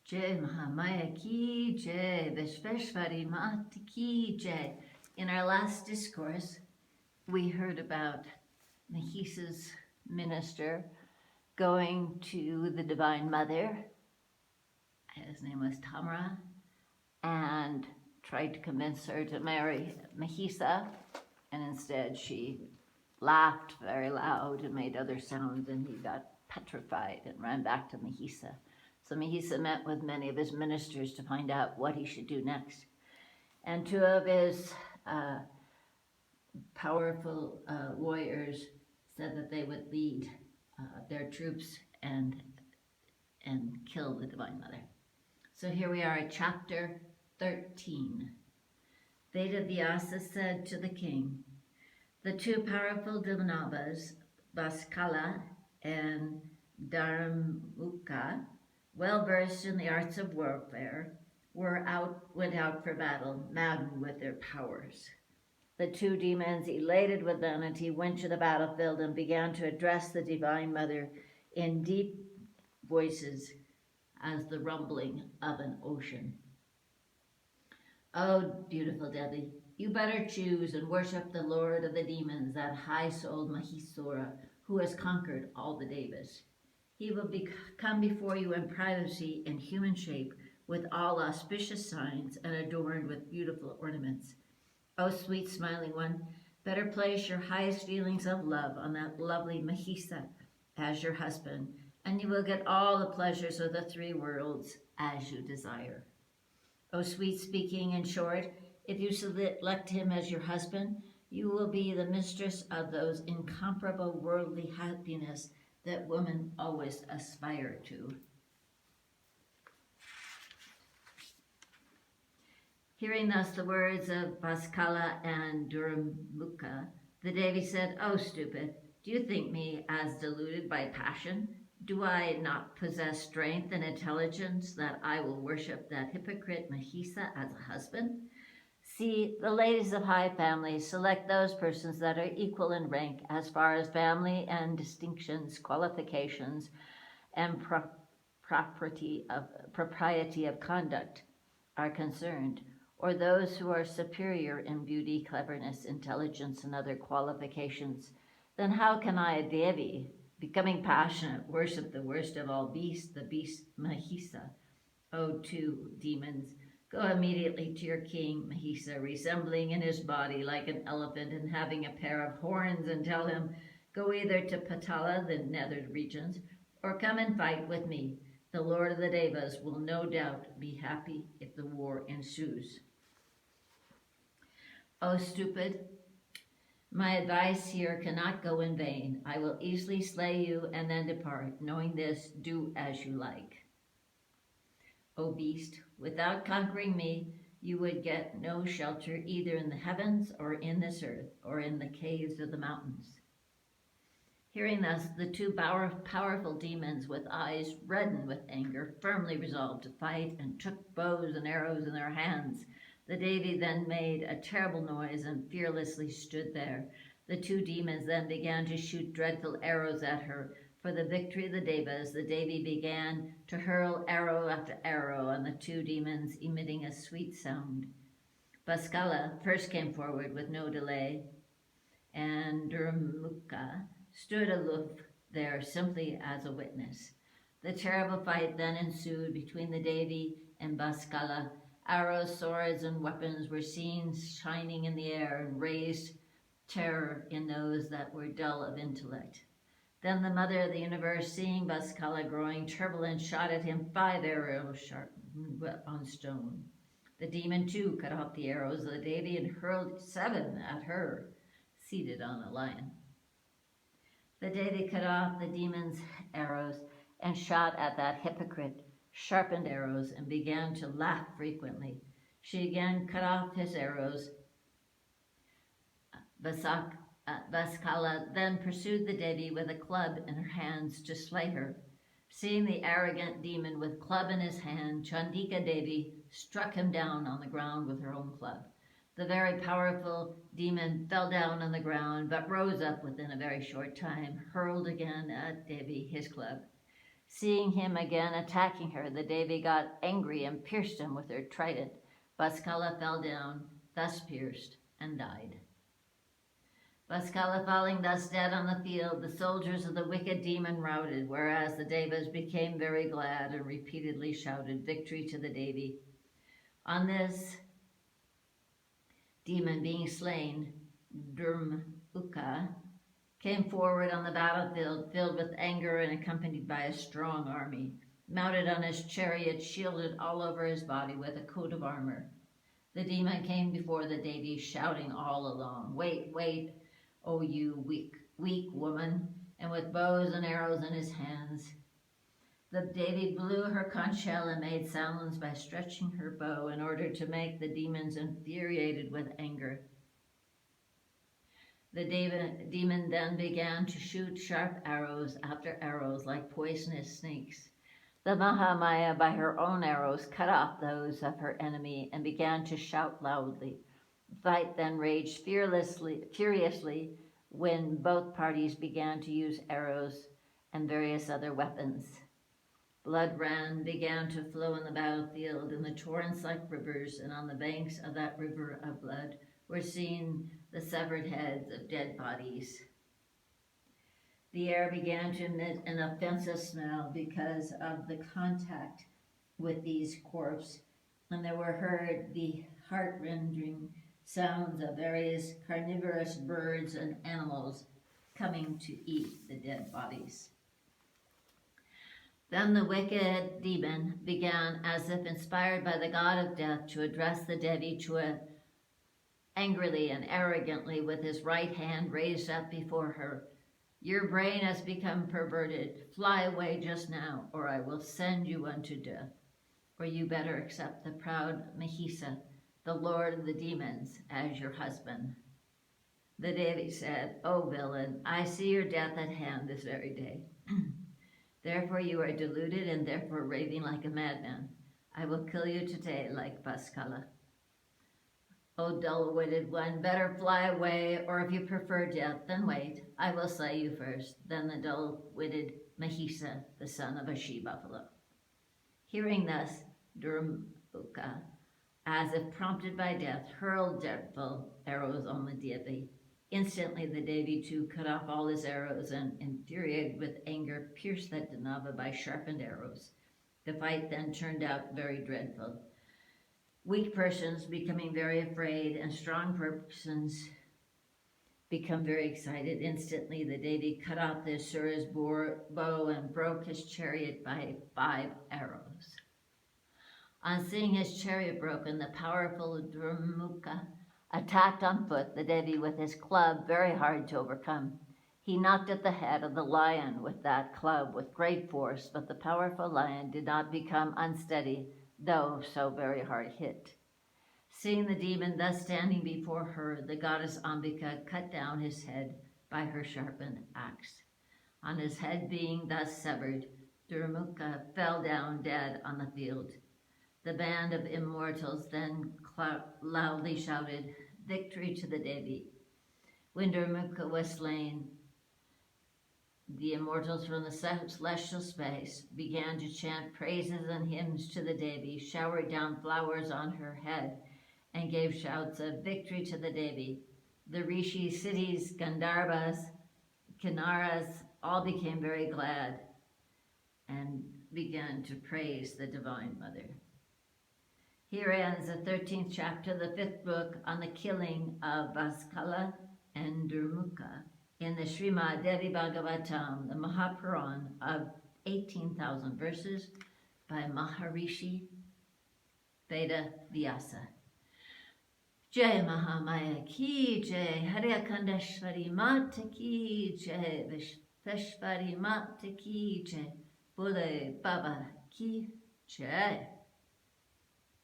Jai Maha Maya ki Jai, Vishveshvari Mati ki Jai. In our last discourse, we heard about Mahisa's minister going to the Divine Mother, his name was Tamra, and tried to convince her to marry Mahisa, and instead she laughed very loud and made other sounds, and he got petrified and ran back to Mahisa. So Mahisa met with many of his ministers to find out what he should do next. And two of his powerful warriors said that they would lead their troops and kill the Divine Mother. So here we are at chapter 13. Vedavyasa said to the king, the two powerful Divanabhas, Baskala and Dharamukha, well versed in the arts of warfare, went out for battle, maddened with their powers. The two demons, elated with vanity, went to the battlefield and began to address the Divine Mother in deep voices as the rumbling of an ocean. Oh, beautiful Devi, you better choose and worship the Lord of the demons, that high-souled Mahisura, who has conquered all the Devas. He will come before you in privacy in human shape, with all auspicious signs and adorned with beautiful ornaments. O sweet smiling one, better place your highest feelings of love on that lovely Mahisa as your husband, and you will get all the pleasures of the three worlds as you desire. O sweet speaking, in short, if you select him as your husband, you will be the mistress of those incomparable worldly happiness that women always aspire to. Hearing thus the words of Baskala and Dharamukha, the Devi said, "Oh, stupid, do you think me as deluded by passion? Do I not possess strength and intelligence that I will worship that hypocrite Mahisa as a husband? See, the ladies of high families select those persons that are equal in rank as far as family and distinctions, qualifications, and propriety of conduct are concerned, or those who are superior in beauty, cleverness, intelligence, and other qualifications. Then how can I, Devi, becoming passionate, worship the worst of all beasts, the beast Mahisa? O two demons, go immediately to your king, Mahisa, resembling in his body like an elephant and having a pair of horns, and tell him, go either to Patala, the nether regions, or come and fight with me. The Lord of the Devas will no doubt be happy if the war ensues. O stupid, my advice here cannot go in vain. I will easily slay you and then depart. Knowing this, do as you like. O beast, without conquering me, you would get no shelter either in the heavens or in this earth or in the caves of the mountains. Hearing thus, the two powerful demons with eyes reddened with anger firmly resolved to fight and took bows and arrows in their hands. The Devi then made a terrible noise and fearlessly stood there. The two demons then began to shoot dreadful arrows at her. For the victory of the Devas, the Devi began to hurl arrow after arrow on the two demons, emitting a sweet sound. Baskala first came forward with no delay, and Dharamukha stood aloof there simply as a witness. The terrible fight then ensued between the Devi and Baskala. Arrows, swords, and weapons were seen shining in the air and raised terror in those that were dull of intellect. Then the Mother of the Universe, seeing Baskala growing turbulent, shot at him 5 arrows sharpened on stone. The demon too cut off the arrows of the Devi and hurled 7 at her, seated on a lion. The Devi cut off the demon's arrows and shot at that hypocrite sharpened arrows and began to laugh frequently. She again cut off his arrows. Baskala then pursued the Devi with a club in her hands to slay her. Seeing the arrogant demon with club in his hand, Chandika Devi struck him down on the ground with her own club. The very powerful demon fell down on the ground, but rose up within a very short time, hurled again at Devi his club. Seeing him again attacking her, the Devi got angry and pierced him with her trident. Vaskala fell down, thus pierced, and died. Vaskala falling thus dead on the field, the soldiers of the wicked demon routed, whereas the Devas became very glad and repeatedly shouted victory to the Devi. On this demon being slain, Durmuka came forward on the battlefield filled with anger and accompanied by a strong army. Mounted on his chariot, shielded all over his body with a coat of armor. The demon came before the Devi, shouting all along, "Wait, wait, O you weak woman," and with bows and arrows in his hands. The Devi blew her conch shell and made sounds by stretching her bow in order to make the demons infuriated with anger. The demon then began to shoot sharp arrows after arrows like poisonous snakes. The Maha Maya, by her own arrows, cut off those of her enemy and began to shout loudly. The fight then raged furiously when both parties began to use arrows and various other weapons. Blood began to flow in the battlefield in the torrents like rivers, and on the banks of that river of blood were seen the severed heads of dead bodies. The air began to emit an offensive smell because of the contact with these corpses, and there were heard the heart-rending sounds of various carnivorous birds and animals coming to eat the dead bodies. Then the wicked demon began, as if inspired by the god of death, to address the Devi angrily and arrogantly with his right hand raised up before her. "Your brain has become perverted. Fly away just now, or I will send you unto death. Or you better accept the proud Mahisa, the lord of the demons, as your husband." The Devi said, "O villain, I see your death at hand this very day. Therefore you are deluded and therefore raving like a madman. I will kill you today like Vaskala. O dull-witted one, better fly away, or if you prefer death, then wait. I will slay you first, then the dull-witted Mahisa, the son of a she-buffalo." Hearing thus, Durmuka, as if prompted by death, hurled dreadful arrows on the Devi. Instantly the Devi too cut off all his arrows and, infuriated with anger, pierced that Danava by sharpened arrows. The fight then turned out very dreadful. Weak persons becoming very afraid, and strong persons become very excited. Instantly the Devi cut off the Asura's bow and broke his chariot by 5 arrows. On seeing his chariot broken, the powerful Durmuka attacked on foot the Devi with his club, very hard to overcome. He knocked at the head of the lion with that club with great force, but the powerful lion did not become unsteady, though so very hard hit. Seeing the demon thus standing before her, the goddess Ambika cut down his head by her sharpened axe. On his head being thus severed, Durmuka fell down dead on the field. The band of immortals then loudly shouted, "Victory to the Devi." When Durmuka was slain, the immortals from the celestial space began to chant praises and hymns to the Devi, showered down flowers on her head, and gave shouts of victory to the Devi. The Rishi cities, Gandharvas, Kinnaras, all became very glad and began to praise the Divine Mother. Here ends the 13th chapter, the 5th book, on the killing of Vaskala and Durmuka in the Srimad Devi Bhagavatam, the Mahapuran of 18,000 verses by Maharishi Veda Vyasa. Jai Maha Maya ki jai, Hare Kandeshwari Mata ki jai, Vishveshwari Mata ki jai, Bole Baba ki jai.